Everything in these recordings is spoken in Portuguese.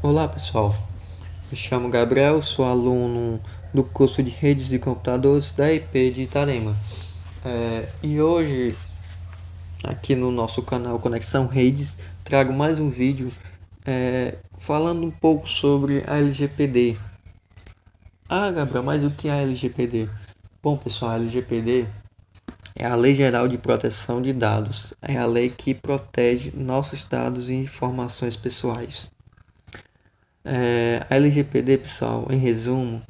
Olá pessoal, me chamo Gabriel, sou aluno do curso de Redes de Computadores da IP de Itarema. E hoje, aqui no nosso canal Conexão Redes, trago mais um vídeo falando um pouco sobre a LGPD. Ah, Gabriel, mas o que é a LGPD? Bom pessoal, a LGPD é a Lei Geral de Proteção de Dados. É a lei que protege nossos dados e informações pessoais. A LGPD, pessoal, em resumo,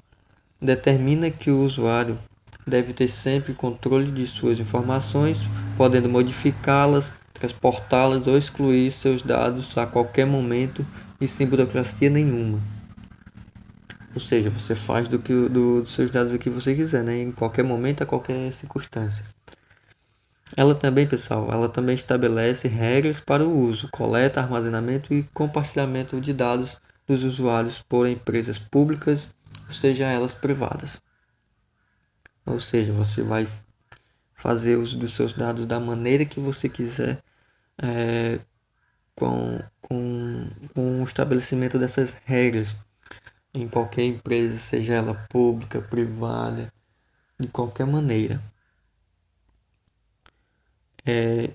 determina que o usuário deve ter sempre controle de suas informações, podendo modificá-las, transportá-las ou excluir seus dados a qualquer momento e sem burocracia nenhuma. Ou seja, você faz dos seus dados o que você quiser, né? Em qualquer momento, a qualquer circunstância. Ela também, pessoal, ela também estabelece regras para o uso, coleta, armazenamento e compartilhamento de dados dos usuários por empresas públicas, ou seja, elas privadas. Ou seja, você vai fazer uso dos seus dados da maneira que você quiser, é, com o estabelecimento dessas regras em qualquer empresa, seja ela pública, privada, de qualquer maneira.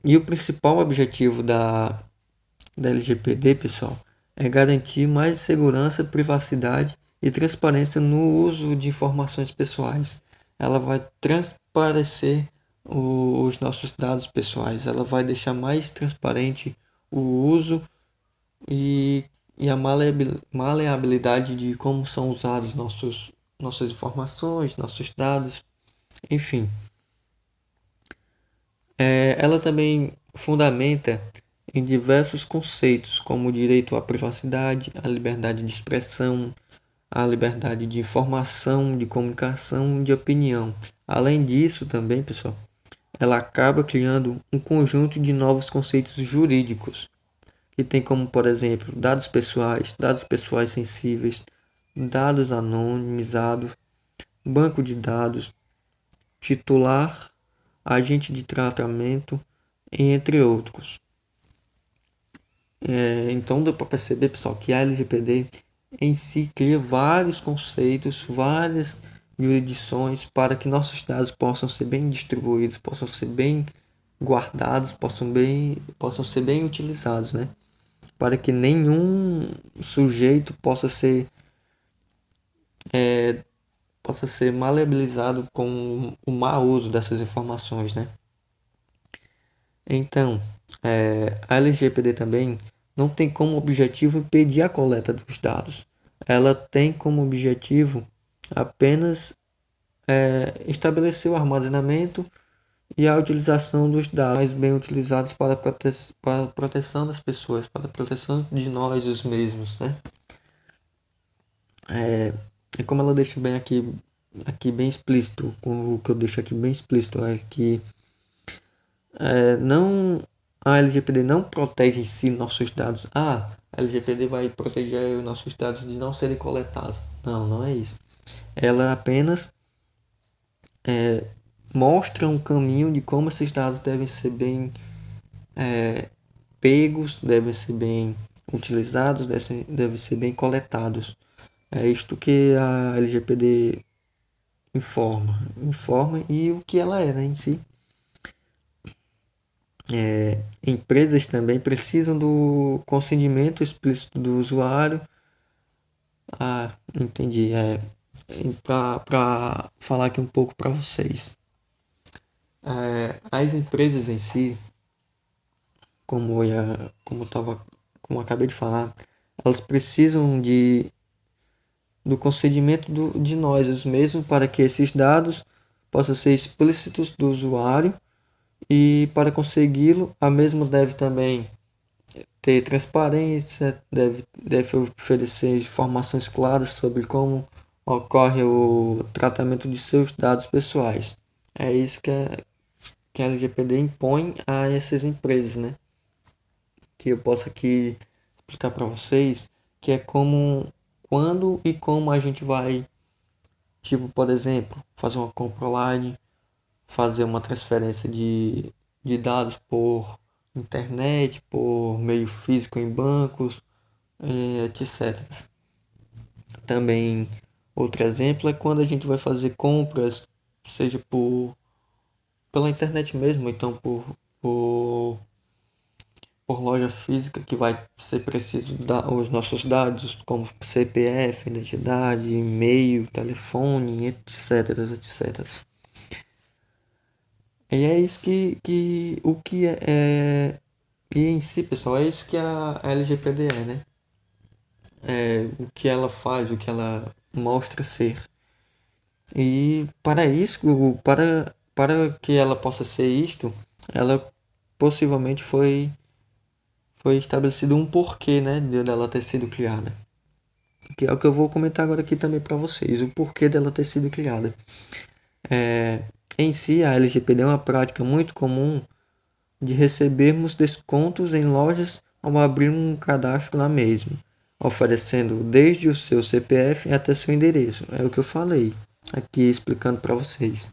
E o principal objetivo da LGPD, pessoal, é garantir mais segurança, privacidade e transparência no uso de informações pessoais. Ela vai transparecer os nossos dados pessoais, ela vai deixar mais transparente o uso e, e a maleabilidade de como são usados nossas informações, nossos dados, enfim. Ela também fundamenta em diversos conceitos, como o direito à privacidade, a liberdade de expressão, a liberdade de informação, de comunicação, de opinião. Além disso, também, pessoal, ela acaba criando um conjunto de novos conceitos jurídicos, que tem como, por exemplo, dados pessoais sensíveis, dados anonimizados, banco de dados, titular, agente de tratamento, entre outros. Então dá para perceber, pessoal, que a LGPD em si cria vários conceitos, várias jurisdições para que nossos dados possam ser bem distribuídos, possam ser bem guardados, possam ser bem utilizados, né? Para que nenhum sujeito possa ser maleabilizado com o mau uso dessas informações, né? Então, a LGPD também não tem como objetivo impedir a coleta dos dados. Ela tem como objetivo apenas estabelecer o armazenamento e a utilização dos dados mais bem utilizados para a proteção das pessoas, para a proteção de nós os mesmos, né? É como ela deixa bem aqui bem explícito, com o que eu deixo aqui bem explícito é que não a LGPD não protege em si nossos dados. A LGPD vai proteger os nossos dados de não serem coletados. Não, não é isso. Ela apenas mostra um caminho de como esses dados devem ser bem pegos, devem ser bem utilizados, devem ser bem coletados. É isto que a LGPD informa e o que ela é, né, em si. Empresas também precisam do consentimento explícito do usuário. Ah, entendi. Para falar aqui um pouco para vocês. As empresas em si, como eu acabei de falar, elas precisam do consentimento de nós os mesmos para que esses dados possam ser explícitos do usuário e para consegui-lo, a mesma deve também ter transparência, deve oferecer informações claras sobre como ocorre o tratamento de seus dados pessoais. É isso que a LGPD impõe a essas empresas, né? Que eu posso aqui explicar para vocês, que é quando e como a gente vai, tipo, por exemplo, fazer uma compra online, fazer uma transferência de dados por internet, por meio físico em bancos, etc. Também outro exemplo é quando a gente vai fazer compras, seja pela internet mesmo, então por, por loja física, que vai ser preciso dar os nossos dados, como CPF, identidade, e-mail, telefone, etc, etc. E é isso e em si, pessoal, é isso que a LGPD é, né? É o que ela faz, o que ela mostra ser. E para isso, para que ela possa ser isto, ela possivelmente foi estabelecido um porquê, né, dela ter sido criada. Que é o que eu vou comentar agora aqui também para vocês, o porquê dela ter sido criada. É, em si, a LGPD é uma prática muito comum de recebermos descontos em lojas ao abrir um cadastro na mesma, oferecendo desde o seu CPF até seu endereço. É o que eu falei aqui explicando para vocês,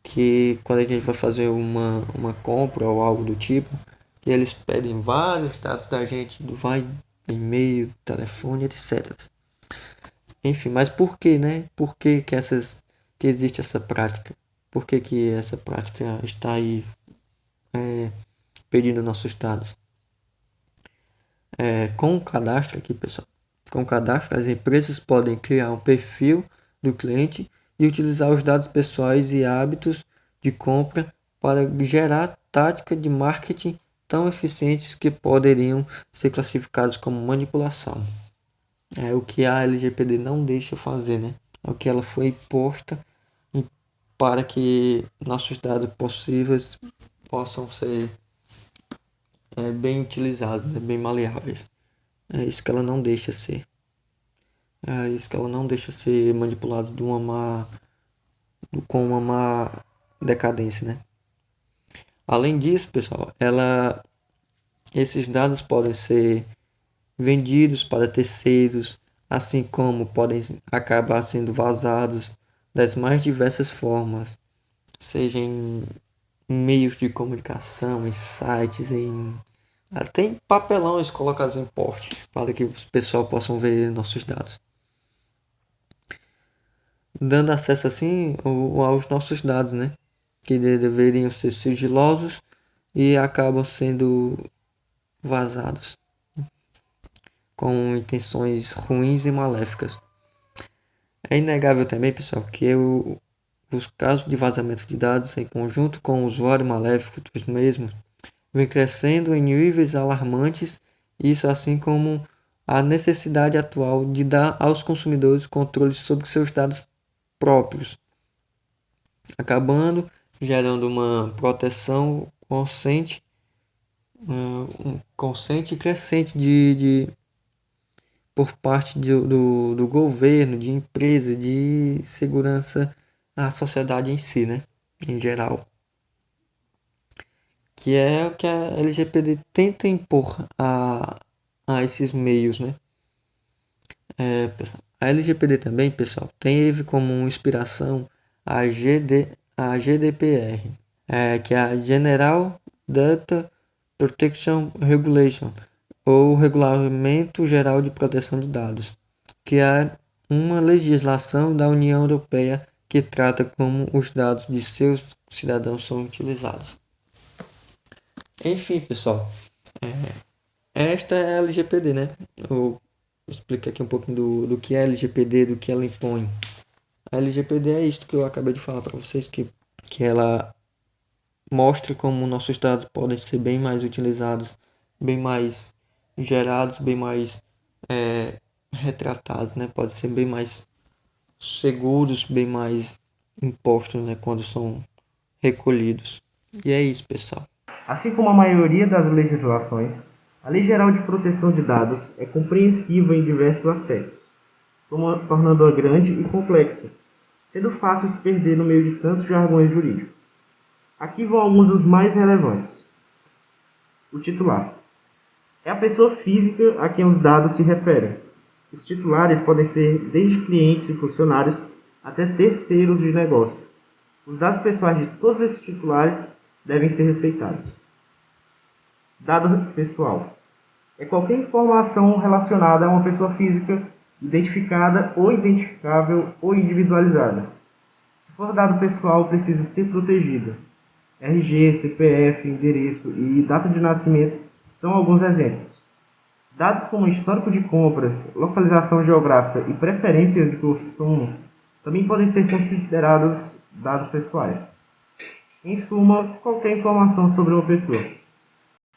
que quando a gente vai fazer uma compra ou algo do tipo, que eles pedem vários dados da gente, vai e-mail, telefone, etc. Enfim, mas por que, né? Por que que existe essa prática? Por que essa prática está aí pedindo nossos dados? Com o cadastro aqui, pessoal, com o cadastro, as empresas podem criar um perfil do cliente e utilizar os dados pessoais e hábitos de compra para gerar táticas de marketing tão eficientes que poderiam ser classificados como manipulação. É o que a LGPD não deixa fazer, né? É o que ela foi posta para que nossos dados possíveis possam ser bem utilizados, né? Bem maleáveis. É isso que ela não deixa ser. É isso que ela não deixa ser manipulado com uma má decadência, né? Além disso, pessoal, esses dados podem ser vendidos para terceiros, assim como podem acabar sendo vazados das mais diversas formas, seja em meios de comunicação, em sites, até em papelões colocados em porte, para que os pessoal possam ver nossos dados, dando acesso assim aos nossos dados, né? Que deveriam ser sigilosos e acabam sendo vazados com intenções ruins e maléficas. É inegável também, pessoal, que os casos de vazamento de dados em conjunto com o usuário maléfico dos mesmos vem crescendo em níveis alarmantes, isso assim como a necessidade atual de dar aos consumidores controle sobre seus dados próprios, acabando gerando uma proteção consciente e crescente por parte do governo, de empresa, de segurança à sociedade em si, né? Em geral. Que é o que a LGPD tenta impor a esses meios, né? A LGPD também, pessoal, teve como inspiração a GDPR, que é a General Data Protection Regulation, ou Regulamento Geral de Proteção de Dados, que é uma legislação da União Europeia que trata como os dados de seus cidadãos são utilizados. Enfim, pessoal, esta é a LGPD, né? Eu explico aqui um pouquinho do que é a LGPD, do que ela impõe. A LGPD é isto que eu acabei de falar para vocês, que ela mostra como nossos dados podem ser bem mais utilizados, bem mais gerados, bem mais retratados, né? Pode ser bem mais seguros, bem mais impostos, né? Quando são recolhidos. E é isso, pessoal. Assim como a maioria das legislações, a Lei Geral de Proteção de Dados é compreensiva em diversos aspectos, tornando-a grande e complexa, sendo fácil se perder no meio de tantos jargões jurídicos. Aqui vão alguns dos mais relevantes. O titular é a pessoa física a quem os dados se referem. Os titulares podem ser desde clientes e funcionários até terceiros de negócio. Os dados pessoais de todos esses titulares devem ser respeitados. Dado pessoal é qualquer informação relacionada a uma pessoa física identificada ou identificável ou individualizada. Se for dado pessoal, precisa ser protegido. RG, CPF, endereço e data de nascimento são alguns exemplos. Dados como histórico de compras, localização geográfica e preferência de consumo também podem ser considerados dados pessoais. Em suma, qualquer informação sobre uma pessoa.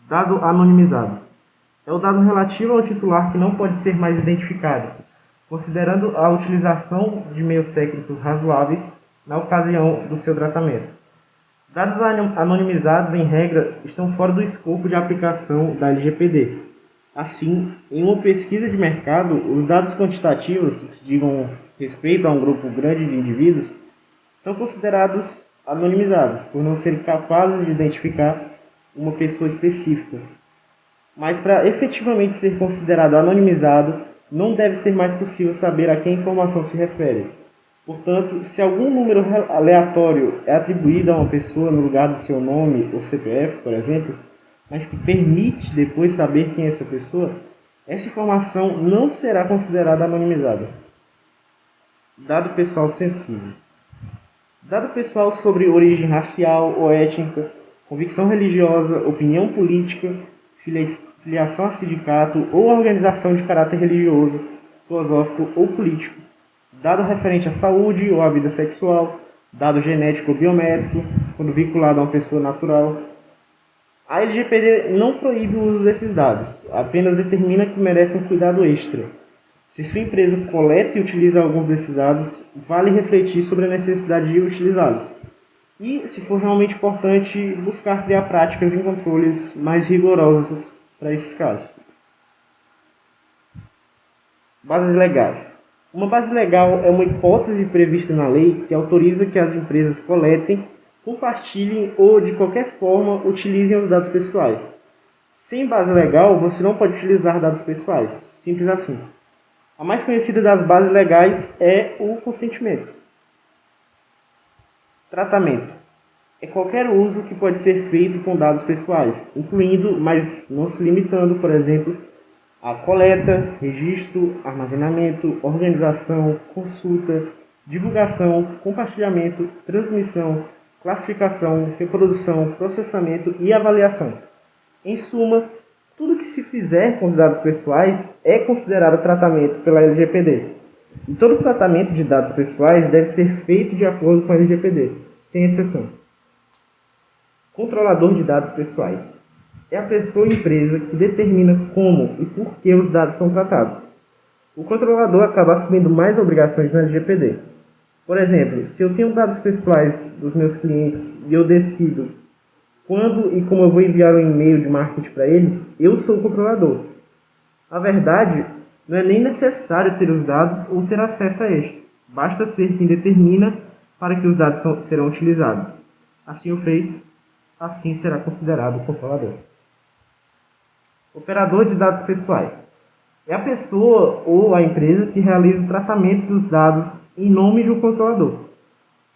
Dado anonimizado. É o dado relativo ao titular que não pode ser mais identificado, considerando a utilização de meios técnicos razoáveis na ocasião do seu tratamento. Dados anonimizados, em regra, estão fora do escopo de aplicação da LGPD. Assim, em uma pesquisa de mercado, os dados quantitativos que digam respeito a um grupo grande de indivíduos são considerados anonimizados, por não serem capazes de identificar uma pessoa específica. Mas para efetivamente ser considerado anonimizado, não deve ser mais possível saber a quem a informação se refere. Portanto, se algum número aleatório é atribuído a uma pessoa no lugar do seu nome ou CPF, por exemplo, mas que permite depois saber quem é essa pessoa, essa informação não será considerada anonimizada. Dado pessoal sensível. Dado pessoal sobre origem racial ou étnica, convicção religiosa, opinião política, filiação a sindicato ou organização de caráter religioso, filosófico ou político, dado referente à saúde ou à vida sexual, dado genético ou biométrico, quando vinculado a uma pessoa natural. A LGPD não proíbe o uso desses dados, apenas determina que merecem um cuidado extra. Se sua empresa coleta e utiliza alguns desses dados, vale refletir sobre a necessidade de utilizá-los. E, se for realmente importante, buscar criar práticas e controles mais rigorosos para esses casos. Bases legais. Uma base legal é uma hipótese prevista na lei que autoriza que as empresas coletem, compartilhem ou, de qualquer forma, utilizem os dados pessoais. Sem base legal, você não pode utilizar dados pessoais. Simples assim. A mais conhecida das bases legais é o consentimento. Tratamento. É qualquer uso que pode ser feito com dados pessoais, incluindo, mas não se limitando, por exemplo, a coleta, registro, armazenamento, organização, consulta, divulgação, compartilhamento, transmissão, classificação, reprodução, processamento e avaliação. Em suma, tudo que se fizer com os dados pessoais é considerado tratamento pela LGPD. E todo tratamento de dados pessoais deve ser feito de acordo com a LGPD, sem exceção. Controlador de dados pessoais. É a pessoa ou empresa que determina como e por que os dados são tratados. O controlador acaba assumindo mais obrigações na LGPD. Por exemplo, se eu tenho dados pessoais dos meus clientes e eu decido quando e como eu vou enviar um e-mail de marketing para eles, eu sou o controlador. Na verdade, não é nem necessário ter os dados ou ter acesso a estes. Basta ser quem determina para que os dados serão utilizados. Assim o fez, assim será considerado controlador. Operador de dados pessoais. É a pessoa ou a empresa que realiza o tratamento dos dados em nome de um controlador.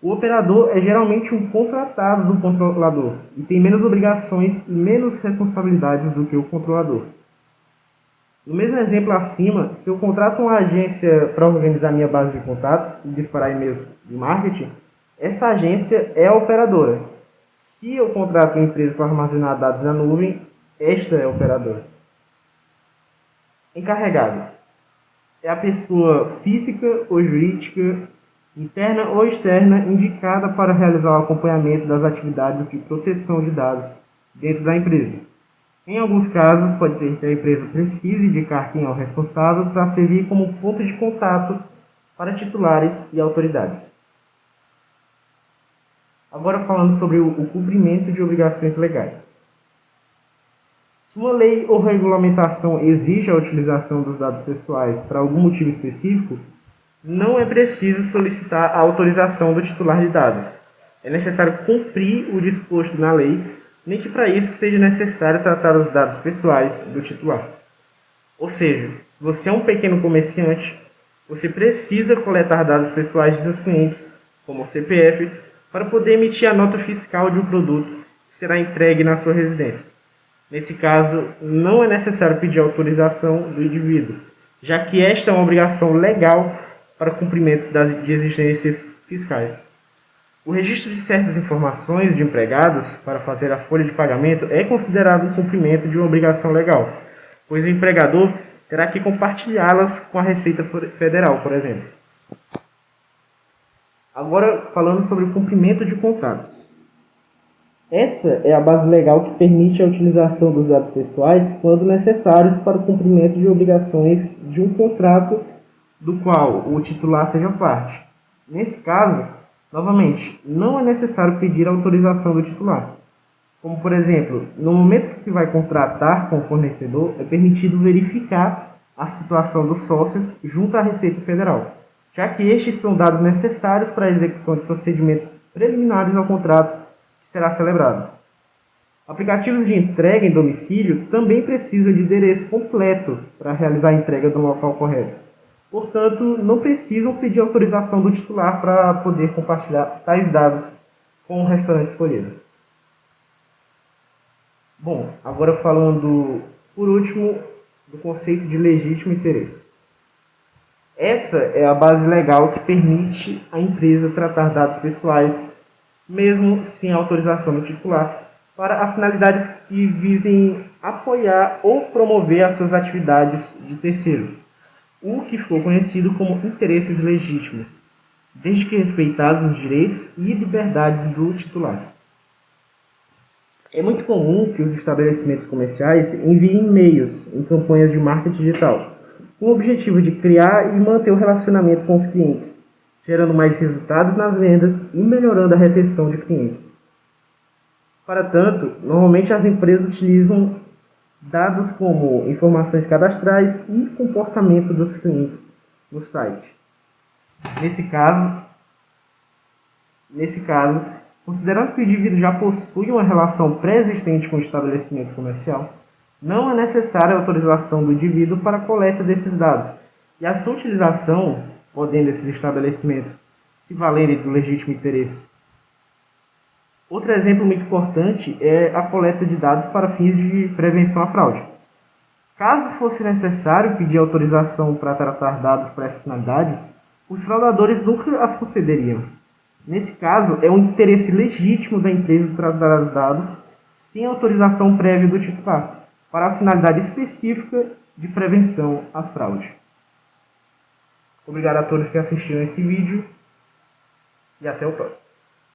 O operador é geralmente um contratado do controlador e tem menos obrigações e menos responsabilidades do que o controlador. No mesmo exemplo acima, se eu contrato uma agência para organizar minha base de contatos e disparar e-mails de marketing, essa agência é a operadora. Se eu contrato uma empresa para armazenar dados na nuvem, esta é a operadora. Encarregado. É a pessoa física ou jurídica, interna ou externa, indicada para realizar o acompanhamento das atividades de proteção de dados dentro da empresa. Em alguns casos, pode ser que a empresa precise indicar quem é o responsável para servir como ponto de contato para titulares e autoridades. Agora falando sobre o cumprimento de obrigações legais. Se uma lei ou regulamentação exige a utilização dos dados pessoais para algum motivo específico, não é preciso solicitar a autorização do titular de dados. É necessário cumprir o disposto na lei, nem que para isso seja necessário tratar os dados pessoais do titular. Ou seja, se você é um pequeno comerciante, você precisa coletar dados pessoais de seus clientes, como o CPF, para poder emitir a nota fiscal de um produto que será entregue na sua residência. Nesse caso, não é necessário pedir autorização do indivíduo, já que esta é uma obrigação legal para cumprimentos de exigências fiscais. O registro de certas informações de empregados para fazer a folha de pagamento é considerado um cumprimento de uma obrigação legal, pois o empregador terá que compartilhá-las com a Receita Federal, por exemplo. Agora, falando sobre o cumprimento de contratos. Essa é a base legal que permite a utilização dos dados pessoais quando necessários para o cumprimento de obrigações de um contrato do qual o titular seja parte. Nesse caso, novamente, não é necessário pedir a autorização do titular. Como, por exemplo, no momento que se vai contratar com o fornecedor, é permitido verificar a situação dos sócios junto à Receita Federal, já que estes são dados necessários para a execução de procedimentos preliminares ao contrato que será celebrado. Aplicativos de entrega em domicílio também precisam de endereço completo para realizar a entrega do local correto. Portanto, não precisam pedir autorização do titular para poder compartilhar tais dados com o restaurante escolhido. Bom, agora falando, por último, do conceito de legítimo interesse. Essa é a base legal que permite à empresa tratar dados pessoais, mesmo sem autorização do titular, para finalidades que visem apoiar ou promover as suas atividades de terceiros, o que ficou conhecido como interesses legítimos, desde que respeitados os direitos e liberdades do titular. É muito comum que os estabelecimentos comerciais enviem e-mails em campanhas de marketing digital, com o objetivo de criar e manter o relacionamento com os clientes, gerando mais resultados nas vendas e melhorando a retenção de clientes. Para tanto, normalmente as empresas utilizam dados como informações cadastrais e comportamento dos clientes no site. Nesse caso, considerando que o indivíduo já possui uma relação pré-existente com o estabelecimento comercial, não é necessária a autorização do indivíduo para a coleta desses dados, e a sua utilização, podendo esses estabelecimentos se valerem do legítimo interesse. Outro exemplo muito importante é a coleta de dados para fins de prevenção à fraude. Caso fosse necessário pedir autorização para tratar dados para essa finalidade, os fraudadores nunca as concederiam. Nesse caso, é um interesse legítimo da empresa tratar os dados sem autorização prévia do titular, para a finalidade específica de prevenção à fraude. Obrigado a todos que assistiram esse vídeo e até o próximo.